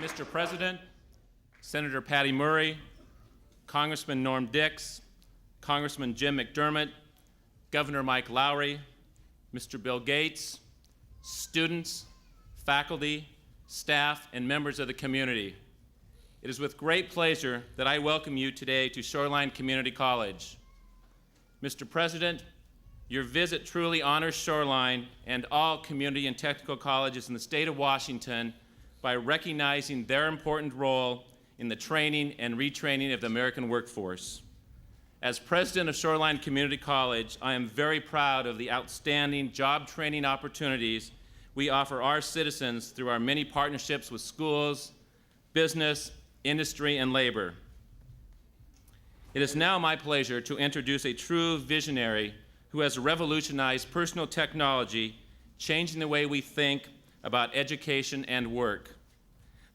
Mr. President, Senator Patty Murray, Congressman Norm Dix, Congressman Jim McDermott, Governor Mike Lowry, Mr. Bill Gates, students, faculty, staff, and members of the community. It is with great pleasure that I welcome you today to Shoreline Community College. Mr. President, your visit truly honors Shoreline and all community and technical colleges in the state of Washington by recognizing their important role in the training and retraining of the American workforce. As president of Shoreline Community College, I am very proud of the outstanding job training opportunities we offer our citizens through our many partnerships with schools, business, industry, and labor. It is now my pleasure to introduce a true visionary who has revolutionized personal technology, changing the way we think about education and work.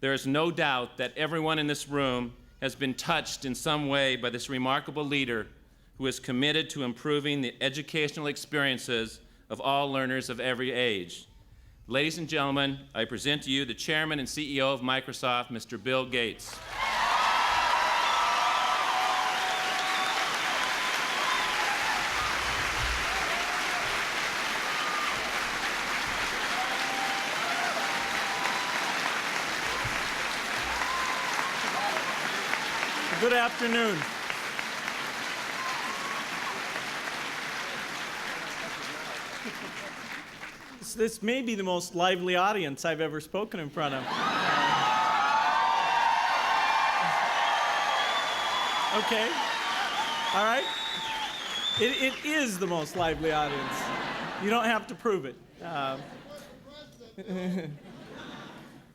There is no doubt that everyone in this room has been touched in some way by this remarkable leader who is committed to improving the educational experiences of all learners of every age. Ladies and gentlemen, I present to you the Chairman and CEO of Microsoft, Mr. Bill Gates. Good afternoon. This may be the most lively audience I've ever spoken in front of. Okay, all right. It is the most lively audience. You don't have to prove it.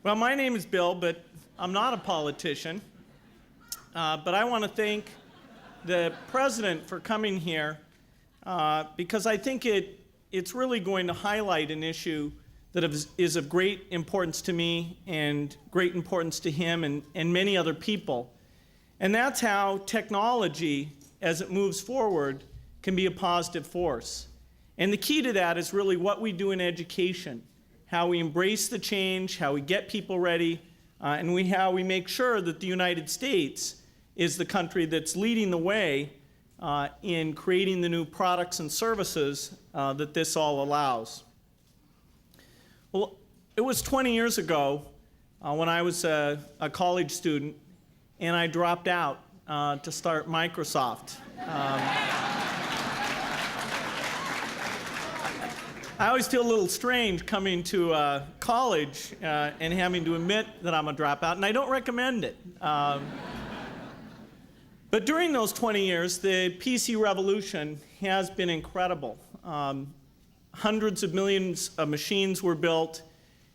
Well, my name is Bill, but I'm not a politician. But I want to thank the President for coming here because I think it's really going to highlight an issue that is of great importance to me and great importance to him and many other people. And that's how technology, as it moves forward, can be a positive force. And the key to that is really what we do in education, how we embrace the change, how we get people ready, and how we make sure that the United States is the country that's leading the way in creating the new products and services that this all allows. Well, it was 20 years ago when I was a college student and I dropped out to start Microsoft. I always feel a little strange coming to college and having to admit that I'm a dropout, and I don't recommend it. But during those 20 years, the PC revolution has been incredible. Hundreds of millions of machines were built,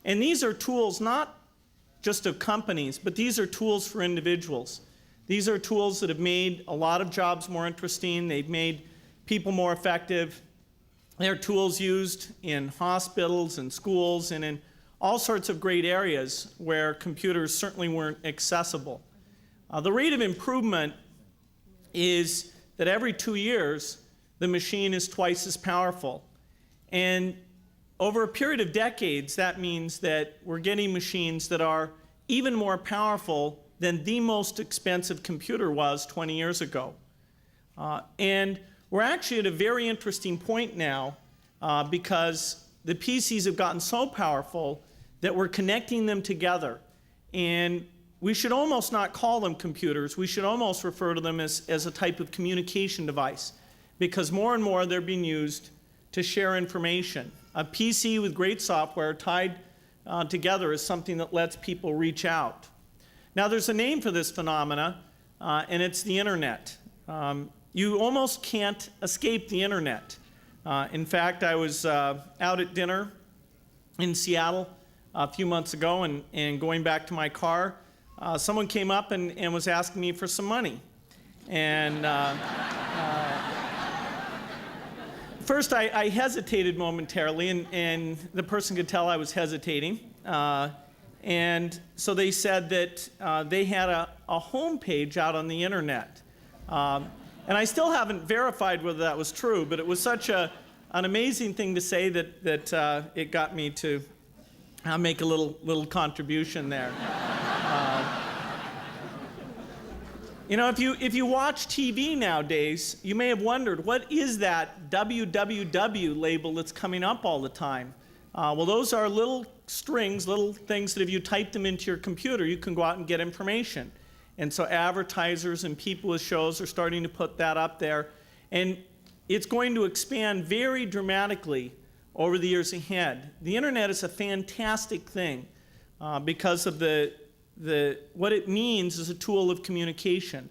and these are tools not just of companies, but these are tools for individuals. These are tools that have made a lot of jobs more interesting. They've made people more effective. They're tools used in hospitals and schools and in all sorts of great areas where computers certainly weren't accessible. The rate of improvement is that every 2 years, the machine is twice as powerful. And over a period of decades, that means that we're getting machines that are even more powerful than the most expensive computer was 20 years ago. And we're actually at a very interesting point now because the PCs have gotten so powerful that we're connecting them together. And we should almost not call them computers. We should almost refer to them as a type of communication device because more and more they're being used to share information. A PC with great software tied together is something that lets people reach out. Now there's a name for this phenomena, and it's the internet. You almost can't escape the internet. In fact, I was out at dinner in Seattle a few months ago and going back to my car, someone came up and was asking me for some money. And first I hesitated momentarily, and the person could tell I was hesitating. And so they said that they had a home page out on the internet. And I still haven't verified whether that was true, but it was such an amazing thing to say that it got me to make a little contribution there. You know, if you watch TV nowadays, you may have wondered, what is that www label that's coming up all the time? Well, those are little strings, little things that if you type them into your computer, you can go out and get information. And so advertisers and people with shows are starting to put that up there. And it's going to expand very dramatically over the years ahead. The internet is a fantastic thing because of what it means as a tool of communication.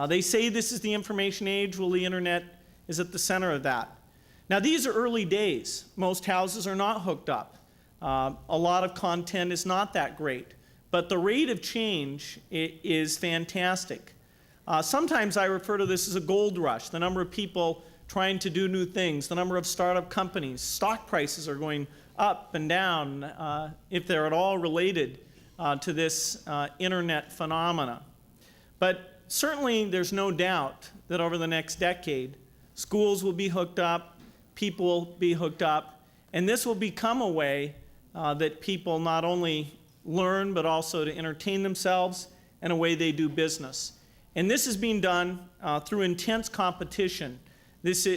They say this is the information age. Well, the internet is at the center of that. Now, these are early days. Most houses are not hooked up. A lot of content is not that great. But the rate of change is fantastic. Sometimes I refer to this as a gold rush, the number of people trying to do new things, the number of startup companies. Stock prices are going up and down if they're at all related to this internet phenomena. But certainly there's no doubt that over the next decade, schools will be hooked up, people will be hooked up, and this will become a way that people not only learn but also to entertain themselves and a way they do business. And this is being done through intense competition.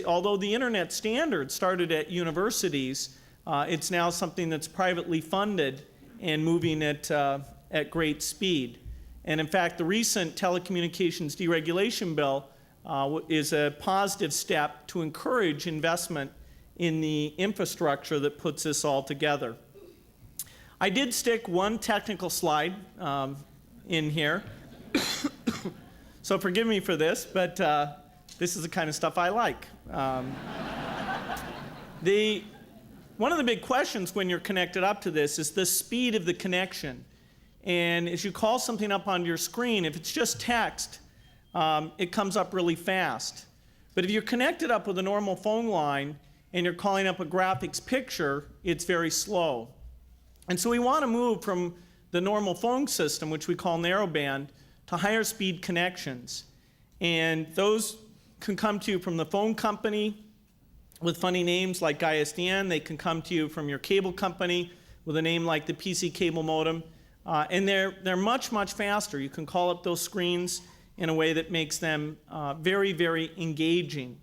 Although the internet standard started at universities, it's now something that's privately funded and moving at great speed. And in fact, the recent telecommunications deregulation bill is a positive step to encourage investment in the infrastructure that puts this all together. I did stick one technical slide in here, so forgive me for this, but this is the kind of stuff I like. One of the big questions when you're connected up to this is the speed of the connection. And as you call something up on your screen, if it's just text, it comes up really fast. But if you're connected up with a normal phone line and you're calling up a graphics picture, it's very slow. And so we want to move from the normal phone system, which we call narrowband, to higher speed connections. And those can come to you from the phone company with funny names like ISDN. They can come to you from your cable company with a name like the PC cable modem. And they're much, much faster. You can call up those screens in a way that makes them very, very engaging.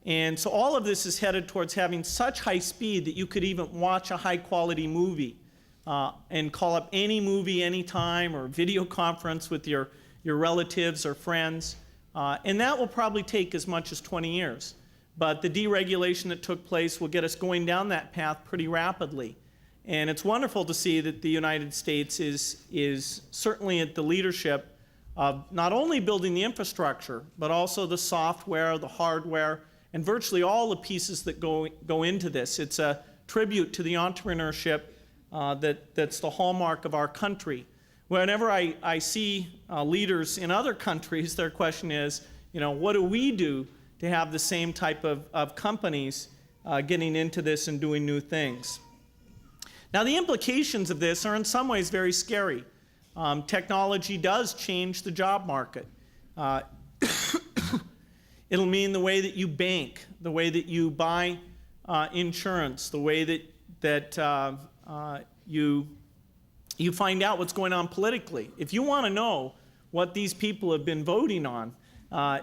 And so all of this is headed towards having such high speed that you could even watch a high-quality movie and call up any movie anytime or video conference with your relatives or friends. And that will probably take as much as 20 years. But the deregulation that took place will get us going down that path pretty rapidly. And it's wonderful to see that the United States is certainly at the leadership of not only building the infrastructure, but also the software, the hardware, and virtually all the pieces that go into this. It's a tribute to the entrepreneurship that's the hallmark of our country. Whenever I see leaders in other countries, their question is, what do we do to have the same type of companies getting into this and doing new things? Now, the implications of this are in some ways very scary. Technology does change the job market. It'll mean the way that you bank, the way that you buy insurance, the way that you find out what's going on politically. If you want to know what these people have been voting on,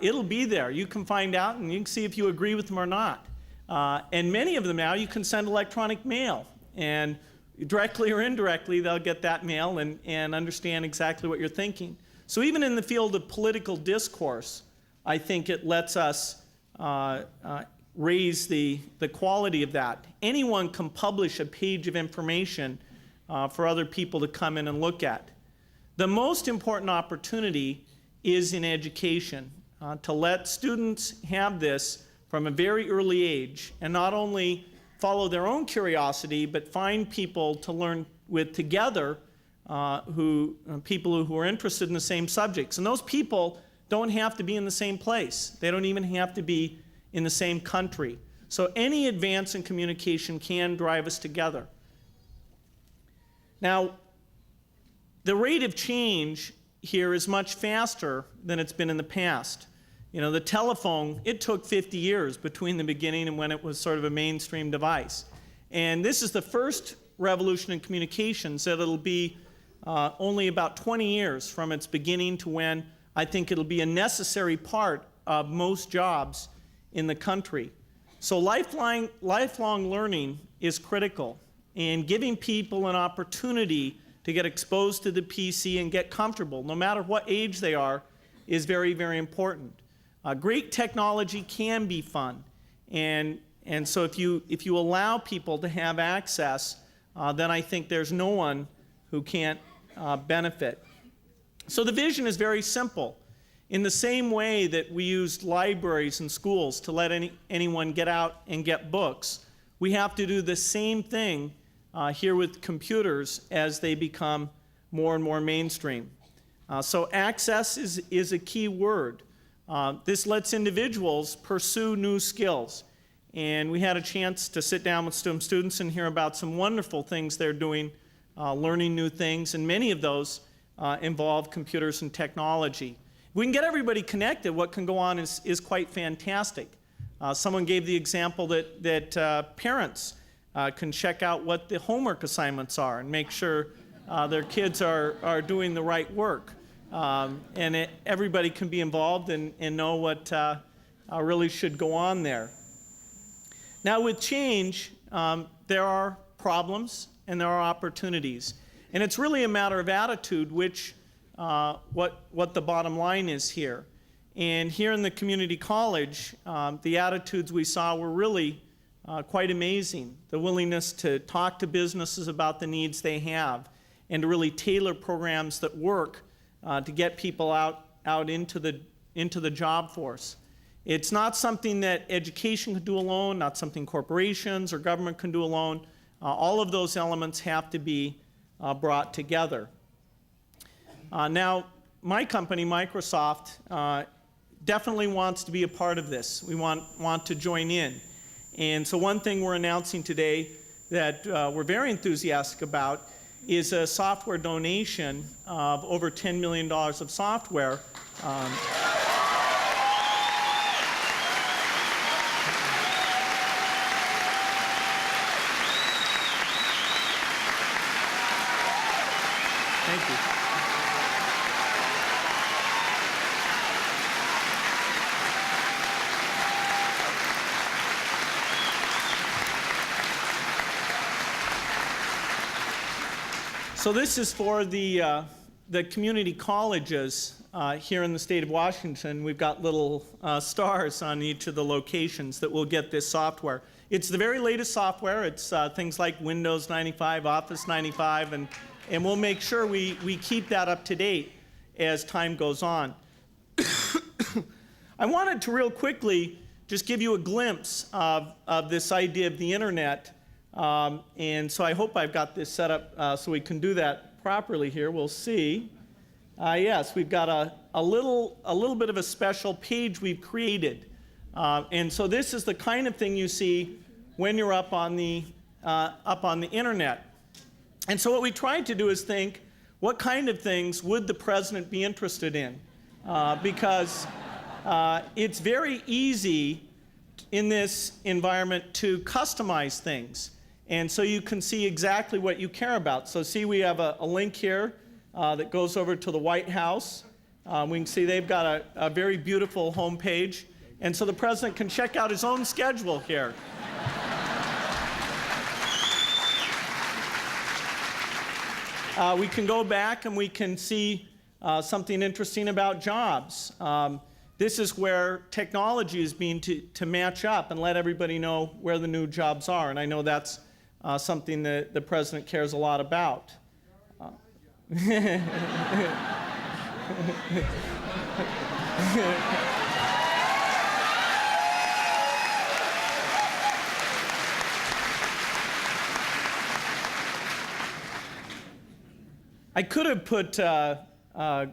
it'll be there. You can find out and you can see if you agree with them or not. And many of them now you can send electronic mail, and directly or indirectly they'll get that mail and understand exactly what you're thinking. So even in the field of political discourse, I think it lets us raise the quality of that. Anyone can publish a page of information for other people to come in and look at. The most important opportunity is in education, to let students have this from a very early age and not only follow their own curiosity, but find people to learn with together, people who are interested in the same subjects. And those people don't have to be in the same place. They don't even have to be in the same country. So any advance in communication can drive us together. Now, the rate of change here is much faster than it's been in the past. The telephone, it took 50 years between the beginning and when it was sort of a mainstream device. And this is the first revolution in communications that it'll be only about 20 years from its beginning to when I think it'll be a necessary part of most jobs in the country. So lifelong learning is critical, and giving people an opportunity to get exposed to the PC and get comfortable, no matter what age they are, is very, very important. Great technology can be fun, and so if you allow people to have access, then I think there's no one who can't benefit. So the vision is very simple. In the same way that we used libraries and schools to let anyone get out and get books, we have to do the same thing here with computers as they become more and more mainstream. So access is a key word. This lets individuals pursue new skills. And we had a chance to sit down with some students and hear about some wonderful things they're doing, learning new things, and many of those involve computers and technology. If we can get everybody connected, what can go on is quite fantastic. Someone gave the example that parents can check out what the homework assignments are and make sure their kids are doing the right work. And everybody can be involved and know what really should go on there. Now with change, there are problems and there are opportunities. And it's really a matter of attitude, what the bottom line is here. And here in the community college, the attitudes we saw were really quite amazing. The willingness to talk to businesses about the needs they have and to really tailor programs that work to get people out into the job force. It's not something that education can do alone, not something corporations or government can do alone. All of those elements have to be brought together. Now, my company, Microsoft, definitely wants to be a part of this. We want to join in. And so one thing we're announcing today that we're very enthusiastic about is a software donation of over $10 million of software. Thank you. So this is for the community colleges here in the state of Washington. We've got little stars on each of the locations that will get this software. It's the very latest software. It's things like Windows 95, Office 95, and we'll make sure we keep that up to date as time goes on. I wanted to real quickly just give you a glimpse of this idea of the internet. And so I hope I've got this set up so we can do that properly here. We'll see. Yes, we've got a little bit of a special page we've created. And so this is the kind of thing you see when you're up on the internet. And so what we tried to do is think, what kind of things would the president be interested in? Because it's very easy in this environment to customize things. And so you can see exactly what you care about. So see, we have a link here that goes over to the White House. We can see they've got a very beautiful homepage. And so the president can check out his own schedule here. We can go back and we can see something interesting about jobs. This is where technology is being to match up and let everybody know where the new jobs are. And I know that's something that the president cares a lot about. I could have put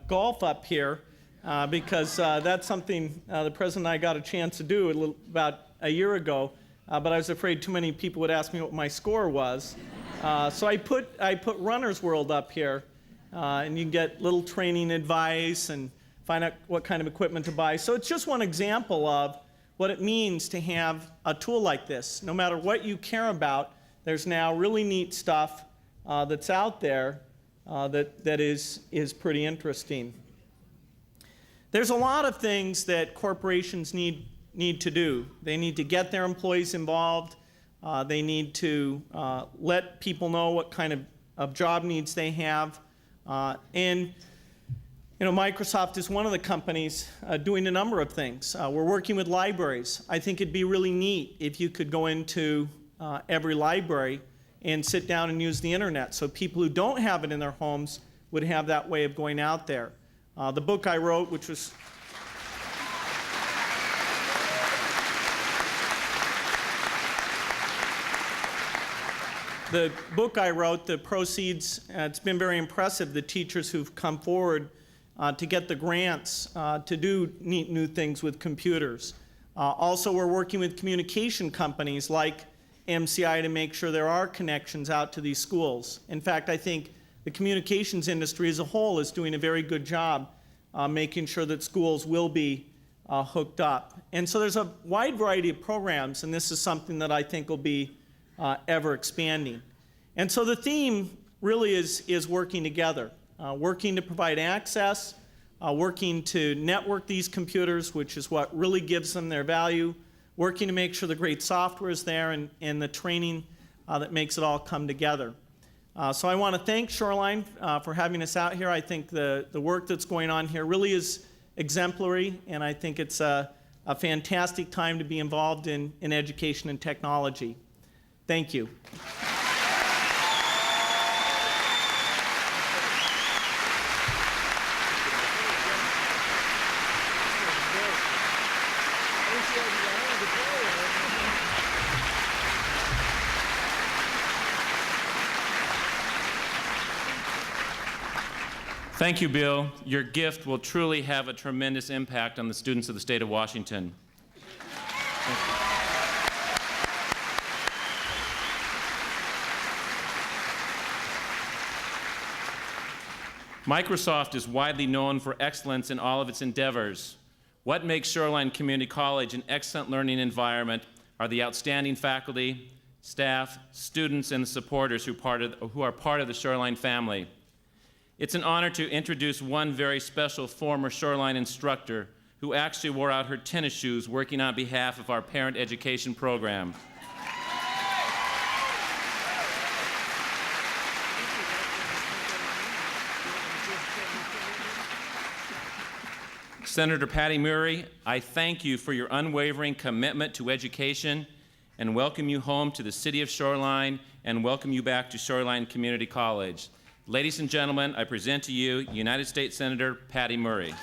golf up here because that's something the president and I got a chance to do about a year ago, but I was afraid too many people would ask me what my score was. So I put Runner's World up here, and you can get little training advice and find out what kind of equipment to buy. So it's just one example of what it means to have a tool like this. No matter what you care about, there's now really neat stuff that's out there that is pretty interesting. There's a lot of things that corporations need to do. They need to get their employees involved. They need to let people know what kind of job needs they have. And Microsoft is one of the companies doing a number of things. We're working with libraries. I think it'd be really neat if you could go into every library and sit down and use the internet, so people who don't have it in their homes would have that way of going out there. The book I wrote, which was the proceeds, it's been very impressive, the teachers who've come forward to get the grants to do neat new things with computers. Also, we're working with communication companies like MCI to make sure there are connections out to these schools. In fact, I think the communications industry as a whole is doing a very good job making sure that schools will be hooked up. And so there's a wide variety of programs, and this is something that I think will be ever expanding. And so the theme really is working together, working to provide access, working to network these computers, which is what really gives them their value, working to make sure the great software is there, and the training that makes it all come together. So I want to thank Shoreline for having us out here. I think the work that's going on here really is exemplary, and I think it's a fantastic time to be involved in education and technology. Thank you. Thank you, Bill. Your gift will truly have a tremendous impact on the students of the state of Washington. Microsoft is widely known for excellence in all of its endeavors. What makes Shoreline Community College an excellent learning environment are the outstanding faculty, staff, students, and the supporters who are part of the Shoreline family. It's an honor to introduce one very special former Shoreline instructor who actually wore out her tennis shoes working on behalf of our parent education program. Senator Patty Murray, I thank you for your unwavering commitment to education and welcome you home to the city of Shoreline and welcome you back to Shoreline Community College. Ladies and gentlemen, I present to you United States Senator Patty Murray.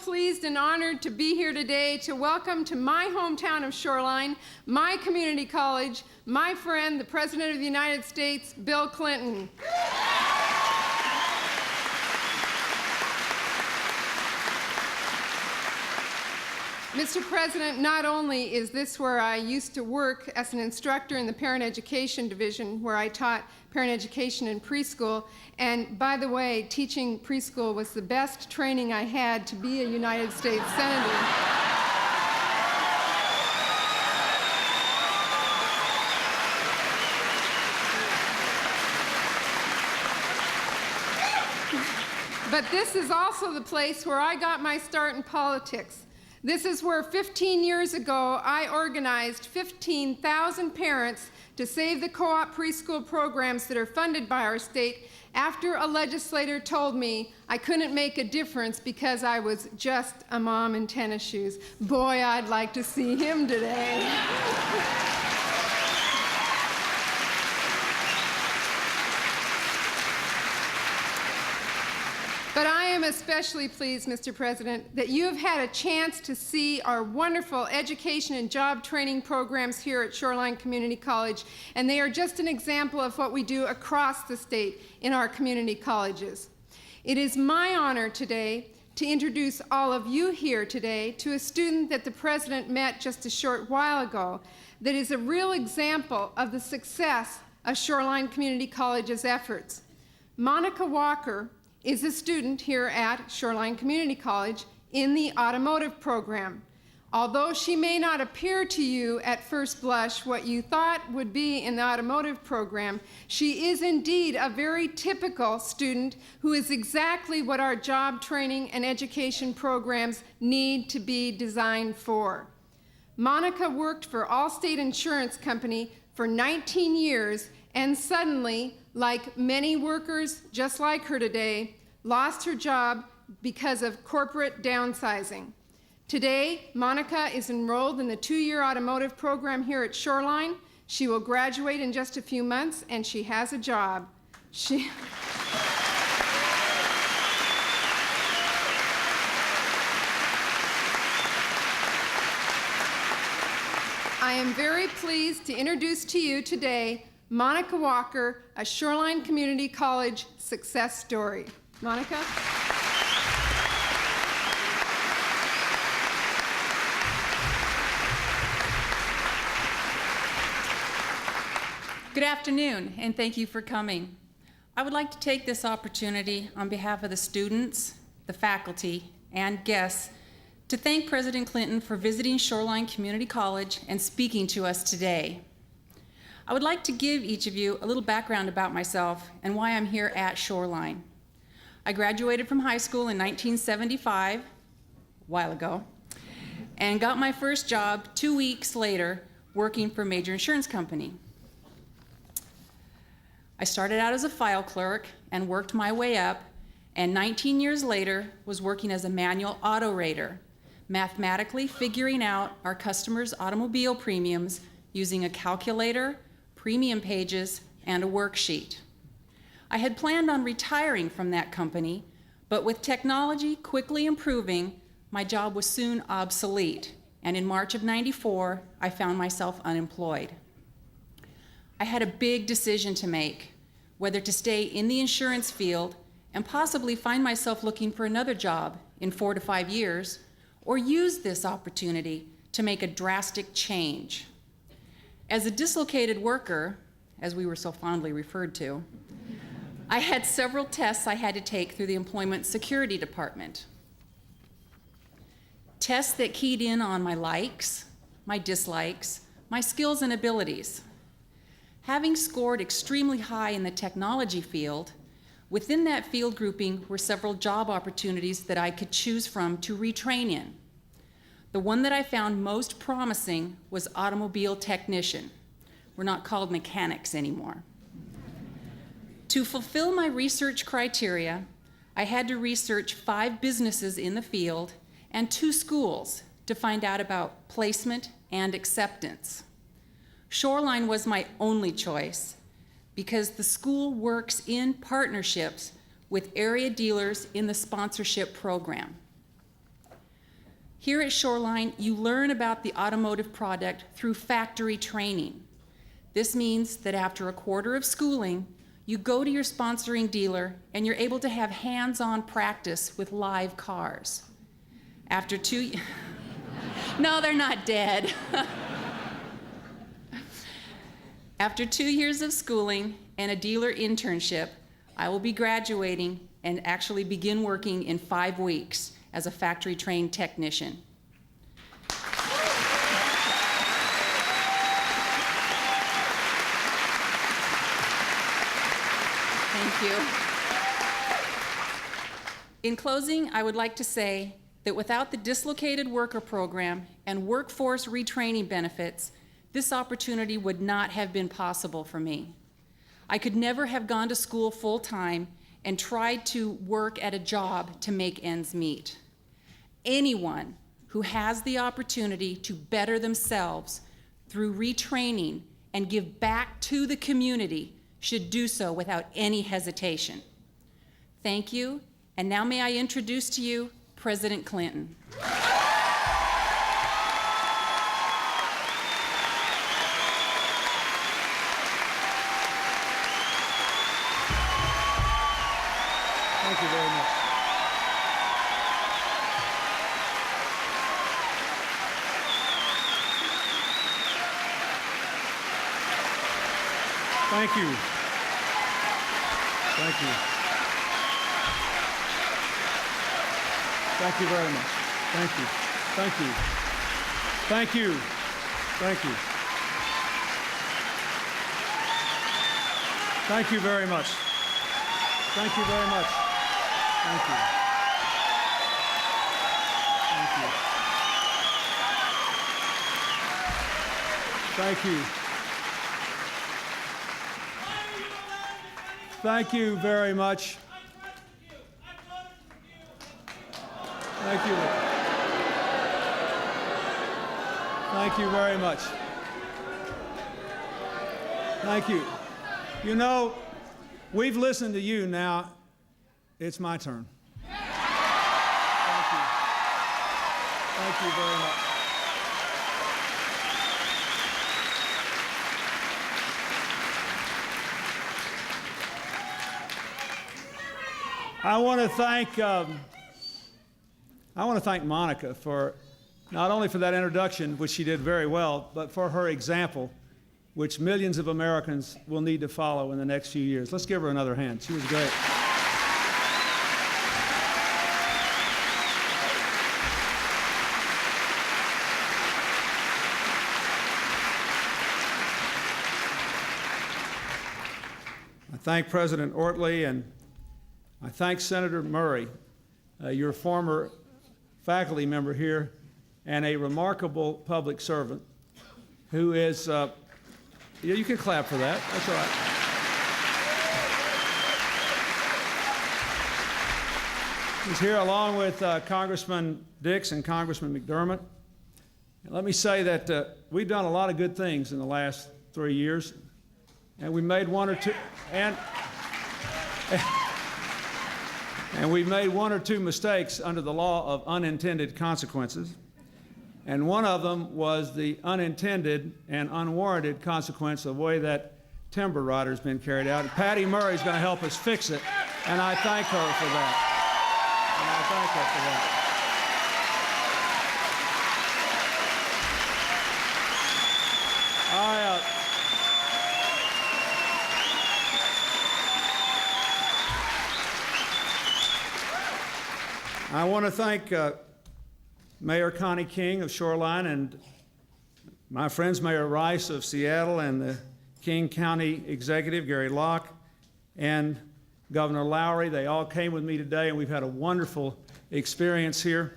Pleased and honored to be here today to welcome to my hometown of Shoreline, my community college, my friend, the President of the United States, Bill Clinton. Mr. President, not only is this where I used to work as an instructor in the Parent Education Division, where I taught parent education in preschool, and by the way, teaching preschool was the best training I had to be a United States Senator. But this is also the place where I got my start in politics. This is where 15 years ago I organized 15,000 parents to save the co-op preschool programs that are funded by our state after a legislator told me I couldn't make a difference because I was just a mom in tennis shoes. Boy, I'd like to see him today. But I am especially pleased, Mr. President, that you have had a chance to see our wonderful education and job training programs here at Shoreline Community College, and they are just an example of what we do across the state in our community colleges. It is my honor today to introduce all of you here today to a student that the President met just a short while ago that is a real example of the success of Shoreline Community College's efforts. Monika Walker is a student here at Shoreline Community College in the automotive program. Although she may not appear to you at first blush what you thought would be in the automotive program, she is indeed a very typical student who is exactly what our job training and education programs need to be designed for. Monika worked for Allstate Insurance Company for 19 years and suddenly, like many workers just like her today, lost her job because of corporate downsizing. Today, Monika is enrolled in the 2-year automotive program here at Shoreline. She will graduate in just a few months, and she has a job. I am very pleased to introduce to you today Monika Walker, a Shoreline Community College success story. Monika? Good afternoon, and thank you for coming. I would like to take this opportunity on behalf of the students, the faculty, and guests to thank President Clinton for visiting Shoreline Community College and speaking to us today. I would like to give each of you a little background about myself and why I'm here at Shoreline. I graduated from high school in 1975, a while ago, and got my first job 2 weeks later working for a major insurance company. I started out as a file clerk and worked my way up, and 19 years later was working as a manual auto rater, mathematically figuring out our customers' automobile premiums using a calculator, premium pages, and a worksheet. I had planned on retiring from that company, but with technology quickly improving, my job was soon obsolete, and in March of '94, I found myself unemployed. I had a big decision to make, whether to stay in the insurance field and possibly find myself looking for another job in 4 to 5 years, or use this opportunity to make a drastic change. As a dislocated worker, as we were so fondly referred to, I had several tests I had to take through the Employment Security Department. Tests that keyed in on my likes, my dislikes, my skills and abilities. Having scored extremely high in the technology field, within that field grouping were several job opportunities that I could choose from to retrain in. The one that I found most promising was automobile technician. We're not called mechanics anymore. To fulfill my research criteria, I had to research 5 businesses in the field and 2 schools to find out about placement and acceptance. Shoreline was my only choice because the school works in partnerships with area dealers in the sponsorship program. Here at Shoreline, you learn about the automotive product through factory training. This means that after a quarter of schooling, you go to your sponsoring dealer and you're able to have hands-on practice with live cars. After 2 No, they're not dead. After 2 years of schooling and a dealer internship, I will be graduating and actually begin working in 5 weeks as a factory-trained technician. Thank you. In closing, I would like to say that without the Dislocated Worker Program and workforce retraining benefits, this opportunity would not have been possible for me. I could never have gone to school full-time and tried to work at a job to make ends meet. Anyone who has the opportunity to better themselves through retraining and give back to the community should do so without any hesitation. Thank you, and now may I introduce to you President Clinton. Thank you very much. Thank you. Thank you. Thank you very much. Thank you. Thank you. Thank you. Thank you. Thank you very much. Thank you very much. Thank you. Thank you. Thank you. Thank you very much. Thank you. Thank you very much. Thank you. You know, we've listened to you. Now it's my turn. Thank you. Thank you very much. I want to thank Monika for not only for that introduction, which she did very well, but for her example, which millions of Americans will need to follow in the next few years. Let's give her another hand. She was great. I thank President Ortley, and I thank Senator Murray, your former faculty member here, and a remarkable public servant who is, you can clap for that, that's all right. He's here along with Congressman Dix and Congressman McDermott. And let me say that we've done a lot of good things in the last 3 years, and we made one or two, and we've made one or two mistakes under the law of unintended consequences. And one of them was the unintended and unwarranted consequence of the way that timber rider's been carried out. And Patty Murray's going to help us fix it, and I thank her for that. And I thank her for that. I want to thank Mayor Connie King of Shoreline and my friends Mayor Rice of Seattle and the King County Executive, Gary Locke, and Governor Lowry. They all came with me today, and we've had a wonderful experience here.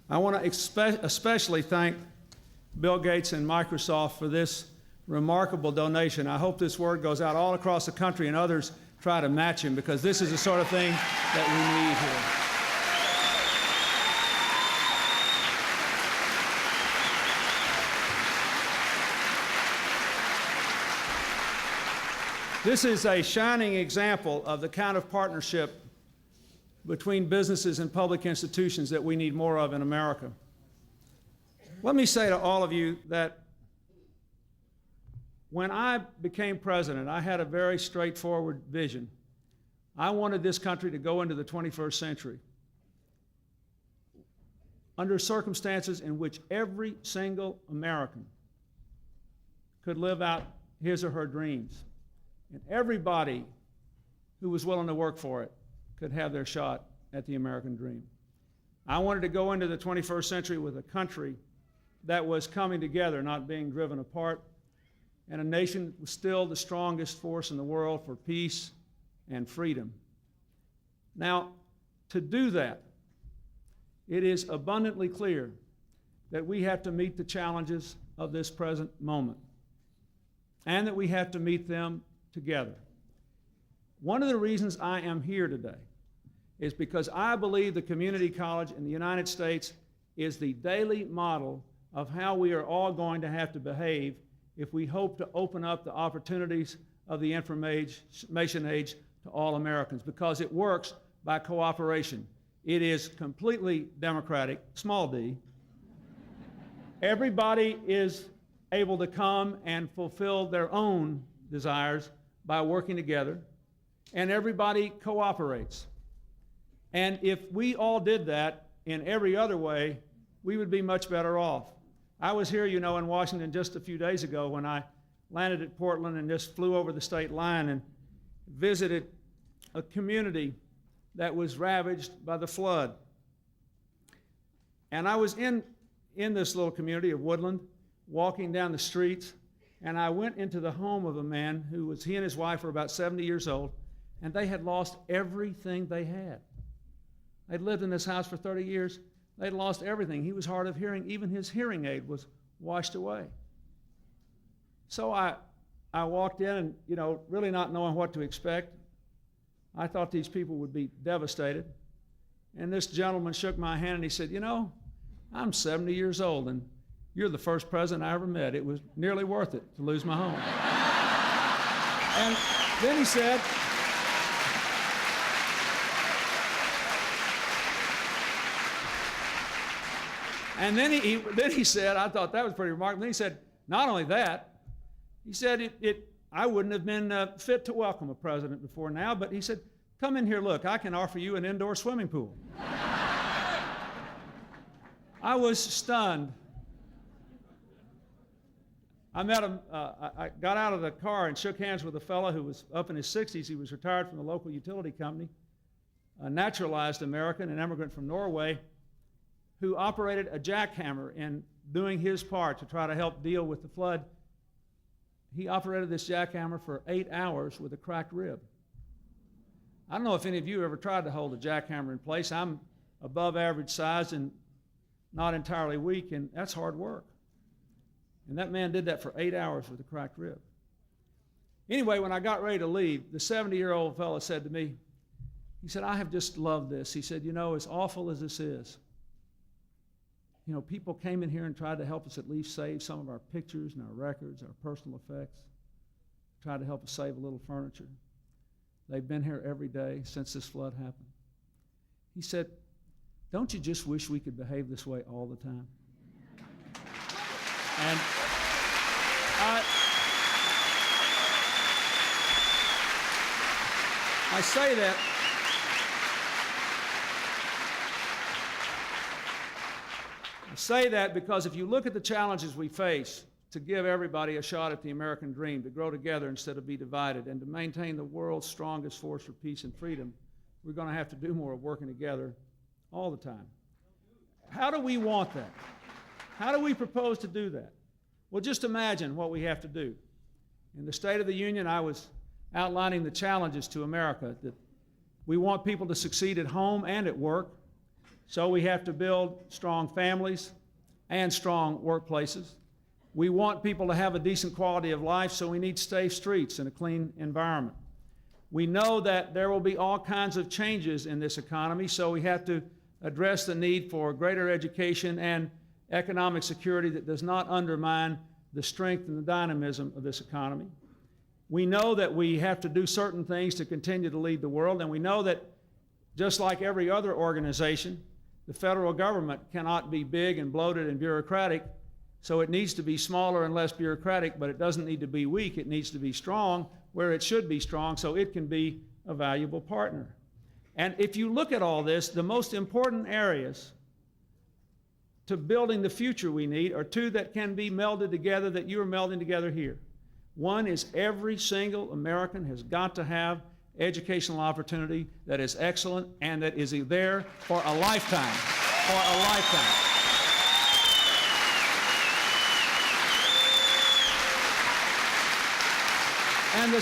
I want to especially thank Bill Gates and Microsoft for this remarkable donation. I hope this word goes out all across the country and others try to match him, because this is the sort of thing that we need here. This is a shining example of the kind of partnership between businesses and public institutions that we need more of in America. Let me say to all of you that when I became president, I had a very straightforward vision. I wanted this country to go into the 21st century under circumstances in which every single American could live out his or her dreams. And everybody who was willing to work for it could have their shot at the American dream. I wanted to go into the 21st century with a country that was coming together, not being driven apart, and a nation was still the strongest force in the world for peace and freedom. Now, to do that, it is abundantly clear that we have to meet the challenges of this present moment, and that we have to meet them together. One of the reasons I am here today is because I believe the community college in the United States is the daily model of how we are all going to have to behave if we hope to open up the opportunities of the information age to all Americans, because it works by cooperation. It is completely democratic, small d. Everybody is able to come and fulfill their own desires by working together, and everybody cooperates. And if we all did that in every other way, we would be much better off. I was here, you know, in Washington just a few days ago when I landed at Portland and just flew over the state line and visited a community that was ravaged by the flood. And I was in this little community of Woodland, walking down the streets, and I went into the home of a man he and his wife were about 70 years old, and they had lost everything they had. They'd lived in this house for 30 years. They'd lost everything. He was hard of hearing. Even his hearing aid was washed away. So I walked in and, really not knowing what to expect. I thought these people would be devastated. And this gentleman shook my hand and he said, I'm 70 years old and you're the first president I ever met. It was nearly worth it to lose my home. And then he said, then he said, I thought that was pretty remarkable. Then he said, not only that, he said, I wouldn't have been fit to welcome a president before now, but he said, come in here, look, I can offer you an indoor swimming pool. I was stunned. I met him, I got out of the car and shook hands with a fellow who was up in his 60s. He was retired from the local utility company, a naturalized American, an immigrant from Norway, who operated a jackhammer in doing his part to try to help deal with the flood. He operated this jackhammer for 8 hours with a cracked rib. I don't know if any of you ever tried to hold a jackhammer in place. I'm above average size and not entirely weak, and that's hard work. And that man did that for 8 hours with a cracked rib. Anyway, when I got ready to leave, the 70-year-old fellow said to me, he said, I have just loved this. He said, as awful as this is, people came in here and tried to help us at least save some of our pictures and our records, our personal effects, tried to help us save a little furniture. They've been here every day since this flood happened. He said, don't you just wish we could behave this way all the time? And I say that because if you look at the challenges we face, to give everybody a shot at the American dream, to grow together instead of be divided, and to maintain the world's strongest force for peace and freedom, we're going to have to do more of working together all the time. How do we want that? How do we propose to do that? Well, just imagine what we have to do. In the State of the Union, I was outlining the challenges to America, that we want people to succeed at home and at work, so we have to build strong families and strong workplaces. We want people to have a decent quality of life, so we need safe streets and a clean environment. We know that there will be all kinds of changes in this economy, so we have to address the need for greater education and economic security that does not undermine the strength and the dynamism of this economy. We know that we have to do certain things to continue to lead the world, and we know that just like every other organization, the federal government cannot be big and bloated and bureaucratic, so it needs to be smaller and less bureaucratic, but it doesn't need to be weak. It needs to be strong where it should be strong so it can be a valuable partner. And if you look at all this, the most important areas to building the future we need are two that can be melded together, that you are melding together here. One is every single American has got to have educational opportunity that is excellent and that is there for a lifetime, for a lifetime. And the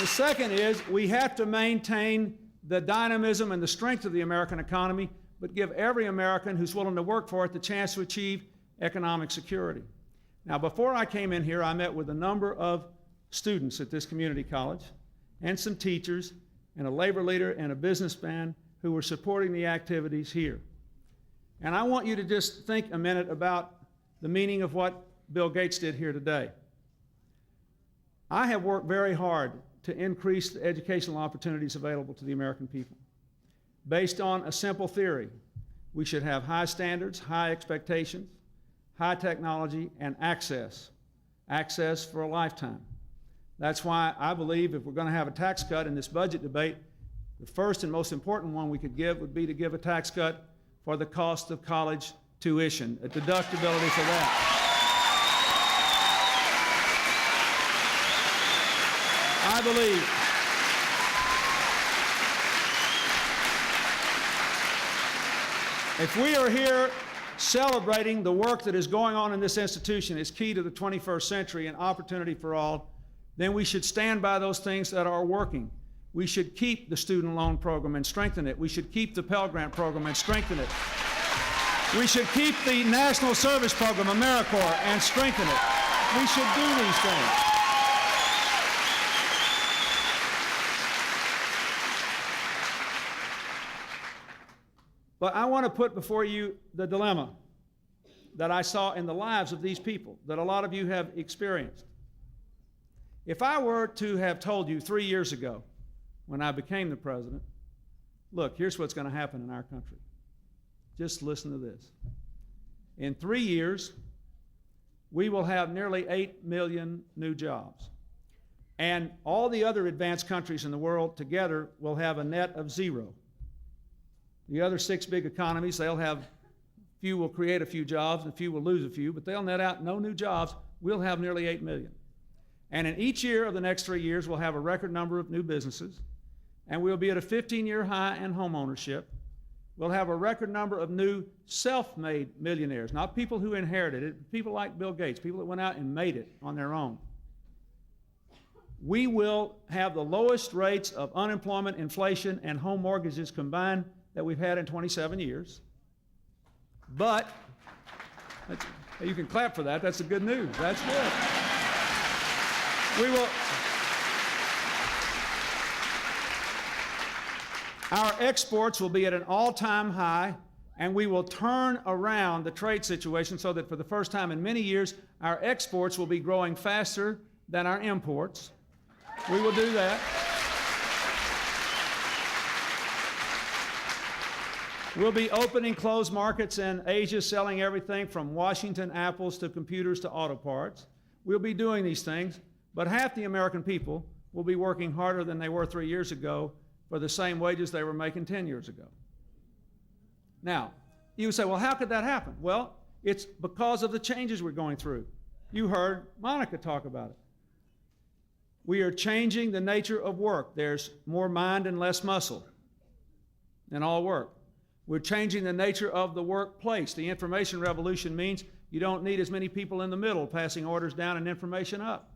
second is we have to maintain the dynamism and the strength of the American economy, but give every American who's willing to work for it the chance to achieve economic security. Now, before I came in here, I met with a number of students at this community college and some teachers and a labor leader and a businessman who were supporting the activities here. And I want you to just think a minute about the meaning of what Bill Gates did here today. I have worked very hard to increase the educational opportunities available to the American people based on a simple theory. We should have high standards, high expectations, high technology, and access for a lifetime. That's why I believe if we're going to have a tax cut in this budget debate, the first and most important one we could give would be to give a tax cut for the cost of college tuition, a deductibility for that. I believe if we are here celebrating the work that is going on in this institution is key to the 21st century and opportunity for all, then we should stand by those things that are working. We should keep the student loan program and strengthen it. We should keep the Pell Grant program and strengthen it. We should keep the National Service Program, AmeriCorps, and strengthen it. We should do these things. But I want to put before you the dilemma that I saw in the lives of these people that a lot of you have experienced. If I were to have told you 3 years ago when I became the president, look, here's what's going to happen in our country. Just listen to this. In 3 years, we will have nearly 8 million new jobs. And all the other advanced countries in the world together will have a net of 0. The other 6 big economies, few will create a few jobs and few will lose a few, but they'll net out no new jobs. We'll have nearly 8 million. And in each year of the next 3 years, we'll have a record number of new businesses, and we'll be at a 15-year high in home ownership. We'll have a record number of new self-made millionaires, not people who inherited it, people like Bill Gates, people that went out and made it on their own. We will have the lowest rates of unemployment, inflation, and home mortgages combined that we've had in 27 years. But, you can clap for that, that's the good news, that's good. Our exports will be at an all-time high, and we will turn around the trade situation so that for the first time in many years, our exports will be growing faster than our imports. We will do that. We'll be opening closed markets in Asia, selling everything from Washington apples to computers to auto parts. We'll be doing these things, but half the American people will be working harder than they were 3 years ago for the same wages they were making 10 years ago. Now, you would say, well, how could that happen? Well, it's because of the changes we're going through. You heard Monika talk about it. We are changing the nature of work. There's more mind and less muscle in all work. We're changing the nature of the workplace. The information revolution means you don't need as many people in the middle passing orders down and information up.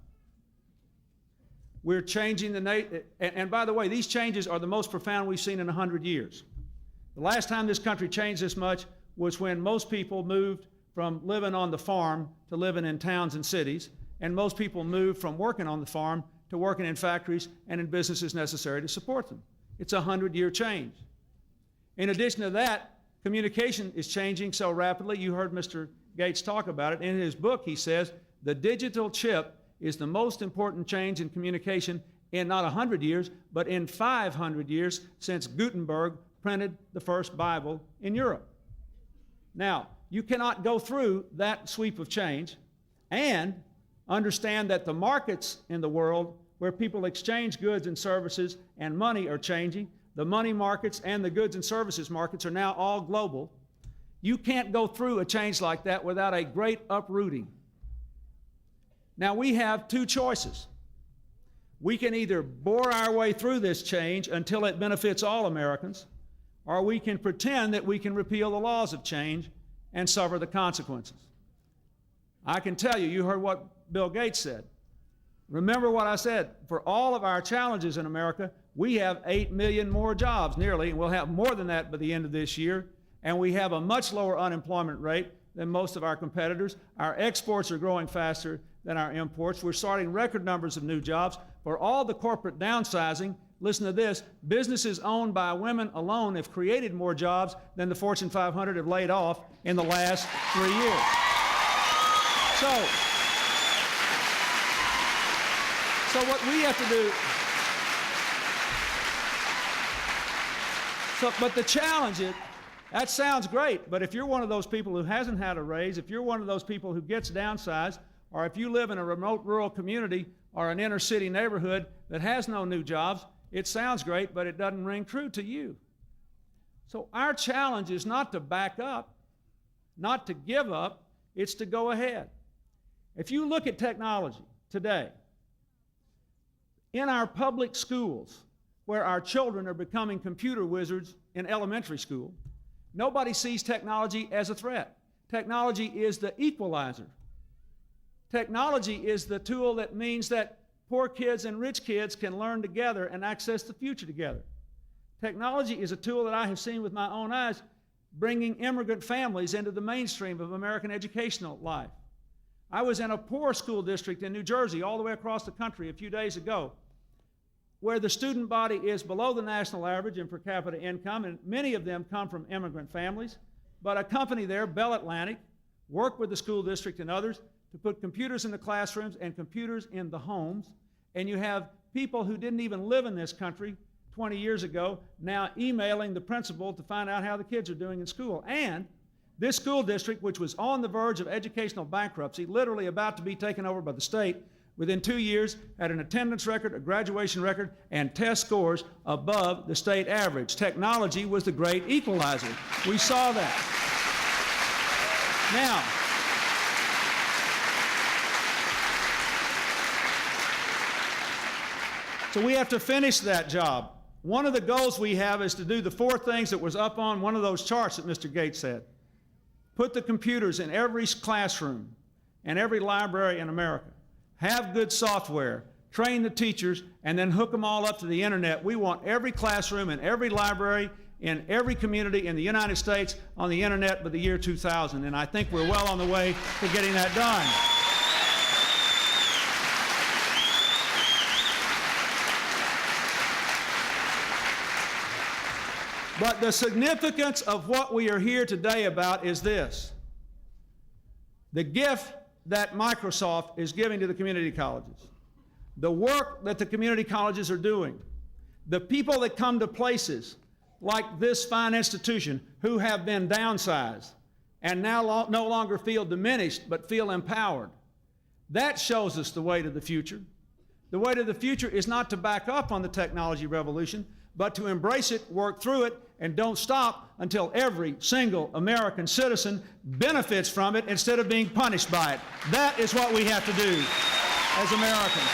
We're changing and by the way, these changes are the most profound we've seen in 100 years. The last time this country changed this much was when most people moved from living on the farm to living in towns and cities, and most people moved from working on the farm to working in factories and in businesses necessary to support them. It's a 100-year change. In addition to that, communication is changing so rapidly. You heard Mr. Gates talk about it. In his book, he says, the digital chip is the most important change in communication in not 100 years, but in 500 years since Gutenberg printed the first Bible in Europe. Now, you cannot go through that sweep of change and understand that the markets in the world where people exchange goods and services and money are changing. The money markets and the goods and services markets are now all global. You can't go through a change like that without a great uprooting. Now, we have two choices. We can either bore our way through this change until it benefits all Americans, or we can pretend that we can repeal the laws of change and suffer the consequences. I can tell you, you heard what Bill Gates said. Remember what I said. For all of our challenges in America, we have 8 million more jobs, nearly, and we'll have more than that by the end of this year, and we have a much lower unemployment rate than most of our competitors. Our exports are growing faster than our imports. We're starting record numbers of new jobs. For all the corporate downsizing, listen to this, businesses owned by women alone have created more jobs than the Fortune 500 have laid off in the last 3 years. So what we have to do, but the challenge is, that sounds great, but if you're one of those people who hasn't had a raise, if you're one of those people who gets downsized, or if you live in a remote rural community or an inner city neighborhood that has no new jobs, it sounds great, but it doesn't ring true to you. So our challenge is not to back up, not to give up, it's to go ahead. If you look at technology today, in our public schools, where our children are becoming computer wizards in elementary school, nobody sees technology as a threat. Technology is the equalizer. Technology is the tool that means that poor kids and rich kids can learn together and access the future together. Technology is a tool that I have seen with my own eyes bringing immigrant families into the mainstream of American educational life. I was in a poor school district in New Jersey all the way across the country a few days ago, where the student body is below the national average in per capita income, and many of them come from immigrant families. But a company there, Bell Atlantic, worked with the school district and others to put computers in the classrooms and computers in the homes. And you have people who didn't even live in this country 20 years ago now emailing the principal to find out how the kids are doing in school. And this school district, which was on the verge of educational bankruptcy, literally about to be taken over by the state, within 2 years had an attendance record, a graduation record, and test scores above the state average. Technology was the great equalizer. We saw that. Now, so we have to finish that job. One of the goals we have is to do the 4 things that was up on one of those charts that Mr. Gates said. Put the computers in every classroom and every library in America. Have good software, train the teachers, and then hook them all up to the internet. We want every classroom and every library in every community in the United States on the internet by the year 2000, and I think we're well on the way to getting that done. But the significance of what we are here today about is this: the gift that Microsoft is giving to the community colleges, the work that the community colleges are doing, the people that come to places like this fine institution who have been downsized and now no longer feel diminished but feel empowered. That shows us the way to the future. The way to the future is not to back up on the technology revolution, but to embrace it, work through it, and don't stop until every single American citizen benefits from it instead of being punished by it. That is what we have to do as Americans.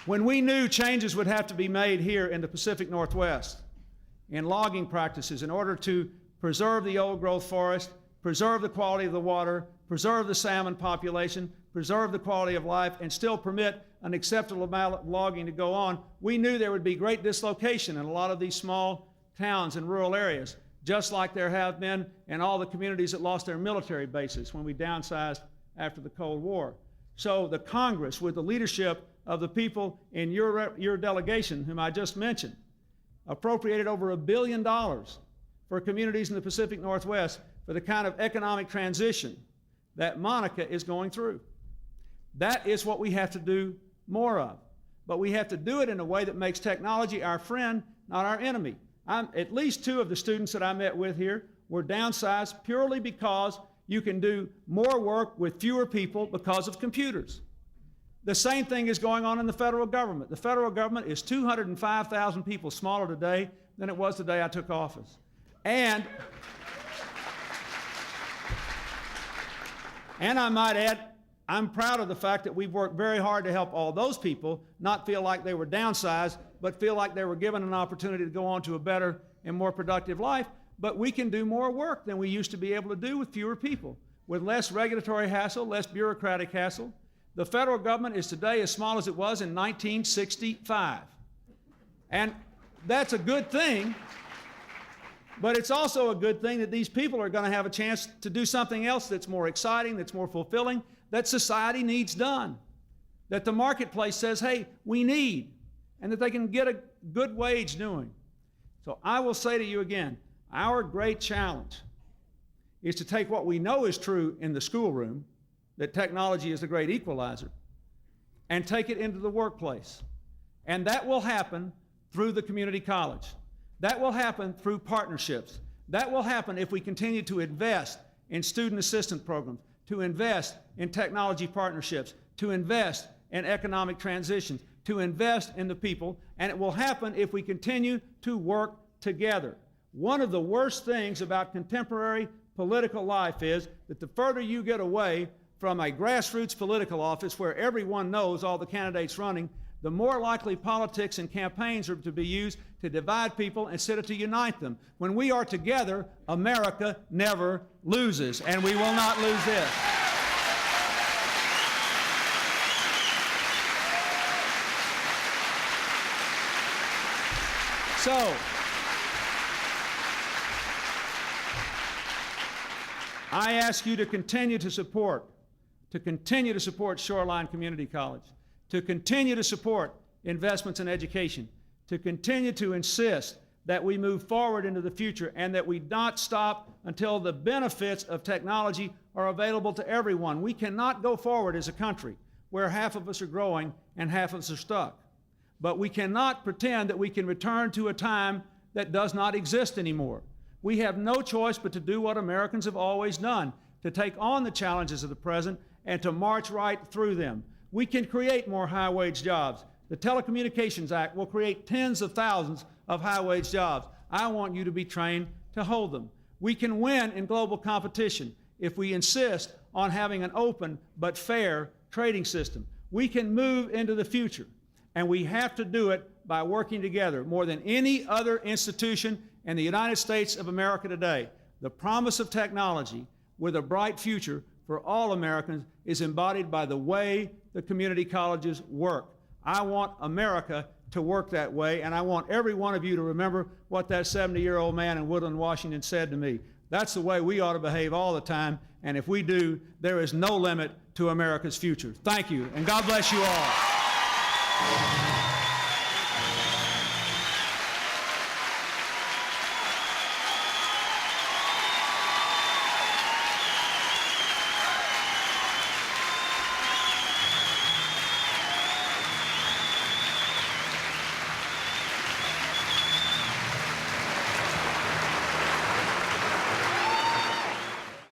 When we knew changes would have to be made here in the Pacific Northwest in logging practices in order to preserve the old-growth forest, preserve the quality of the water, preserve the salmon population, preserve the quality of life, and still permit an acceptable amount of logging to go on, we knew there would be great dislocation in a lot of these small towns and rural areas, just like there have been in all the communities that lost their military bases when we downsized after the Cold War. So the Congress, with the leadership of the people in your delegation, whom I just mentioned, appropriated over $1 billion for communities in the Pacific Northwest for the kind of economic transition that Monika is going through. That is what we have to do more of. But we have to do it in a way that makes technology our friend, not our enemy. At least 2 of the students that I met with here were downsized purely because you can do more work with fewer people because of computers. The same thing is going on in the federal government. The federal government is 205,000 people smaller today than it was the day I took office. And I might add, I'm proud of the fact that we've worked very hard to help all those people not feel like they were downsized, but feel like they were given an opportunity to go on to a better and more productive life. But we can do more work than we used to be able to do with fewer people, with less regulatory hassle, less bureaucratic hassle. The federal government is today as small as it was in 1965. And that's a good thing, but it's also a good thing that these people are going to have a chance to do something else that's more exciting, that's more fulfilling, that society needs done, that the marketplace says, hey, we need, and that they can get a good wage doing. So I will say to you again, our great challenge is to take what we know is true in the schoolroom, that technology is the great equalizer, and take it into the workplace. And that will happen through the community college. That will happen through partnerships. That will happen if we continue to invest in student assistance programs, to invest in technology partnerships, to invest in economic transitions, to invest in the people, and it will happen if we continue to work together. One of the worst things about contemporary political life is that the further you get away from a grassroots political office where everyone knows all the candidates running, the more likely politics and campaigns are to be used to divide people instead of to unite them. When we are together, America never loses, and we will not lose this. So, I ask you to continue to support Shoreline Community College, to continue to support investments in education, to continue to insist that we move forward into the future and that we not stop until the benefits of technology are available to everyone. We cannot go forward as a country where half of us are growing and half of us are stuck. But we cannot pretend that we can return to a time that does not exist anymore. We have no choice but to do what Americans have always done, to take on the challenges of the present and to march right through them. We can create more high-wage jobs. The Telecommunications Act will create tens of thousands of high-wage jobs. I want you to be trained to hold them. We can win in global competition if we insist on having an open but fair trading system. We can move into the future, and we have to do it by working together more than any other institution in the United States of America today. The promise of technology with a bright future for all Americans is embodied by the way the community colleges work. I want America to work that way, and I want every one of you to remember what that 70-year-old man in Woodland, Washington said to me. That's the way we ought to behave all the time, and if we do, there is no limit to America's future. Thank you, and God bless you all.